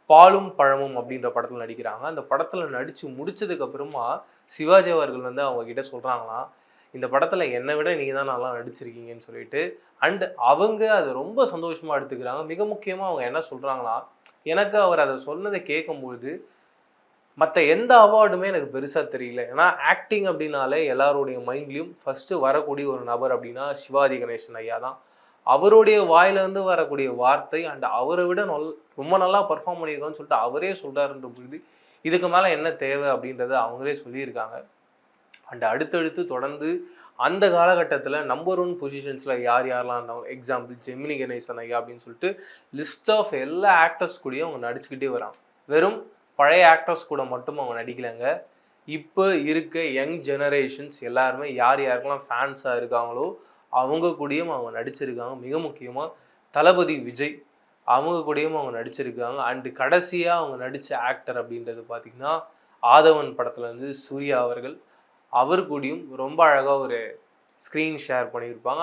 பாலும் பழமும் அப்படின்ற படத்தில் நடிக்கிறாங்க. அந்த படத்தில் நடித்து முடிச்சதுக்கு அப்புறமா சிவாஜி அவர்கள் வந்து அவங்க கிட்ட சொல்கிறாங்களாம், இந்த படத்தில் என்னை விட நீங்கள் தான் நல்லா நடிச்சிருக்கீங்கன்னு சொல்லிட்டு. அண்ட் அவங்க அதை ரொம்ப சந்தோஷமாக எடுத்துக்கிறாங்க. மிக முக்கியமாக அவங்க என்ன சொல்கிறாங்களா, எனக்கு அவர் அதை சொன்னதை கேட்கும்பொழுது மற்ற எந்த அவார்டுமே எனக்கு பெருசாக தெரியல. ஏன்னா ஆக்டிங் அப்படின்னாலே எல்லாருடைய மைண்ட்லேயும் ஃபஸ்ட்டு வரக்கூடிய ஒரு நபர் அப்படின்னா சிவாஜி கணேசன் ஐயா தான். அவருடைய வாயிலேருந்து வரக்கூடிய வார்த்தை அண்ட் அவரை விட ரொம்ப நல்லா பர்ஃபார்ம் பண்ணியிருக்கோன்னு சொல்லிட்டு அவரே சொல்கிறாருன்ற பொழுது இதுக்கு மேலே என்ன தேவை அப்படின்றத அவங்களே சொல்லியிருக்காங்க. அண்ட் அடுத்தடுத்து தொடர்ந்து அந்த காலகட்டத்தில் நம்பர் 1 பொசிஷன்ஸில் யார் யாரெல்லாம் இருந்தாங்க, எக்ஸாம்பிள் ஜெமினி கணேசன் ஐயா அப்படின்னு சொல்லிட்டு லிஸ்ட் ஆஃப் எல்லா ஆக்டர்ஸ் கூடயும் அவங்க நடிச்சுக்கிட்டே வராங்க. வெறும் பழைய ஆக்டர்ஸ் கூட மட்டும் அவங்க நடிக்கலைங்க. இப்போ இருக்க யங் ஜெனரேஷன்ஸ் எல்லாருமே யார் யாருக்கெல்லாம் ஃபேன்ஸாக இருக்காங்களோ அவங்க கூடயும் அவங்க நடிச்சிருக்காங்க. மிக முக்கியமாக தளபதி விஜய் அவங்க கூடயும் அவங்க நடிச்சிருக்காங்க. அண்டு கடைசியாக அவங்க நடித்த ஆக்டர் அப்படின்றது பார்த்திங்கன்னா ஆதவன் படத்தில் வந்து சூர்யா அவர்கள், அவர் கூடயும் ரொம்ப அழகாக ஒரு ஸ்க்ரீன் ஷேர் பண்ணியிருப்பாங்க.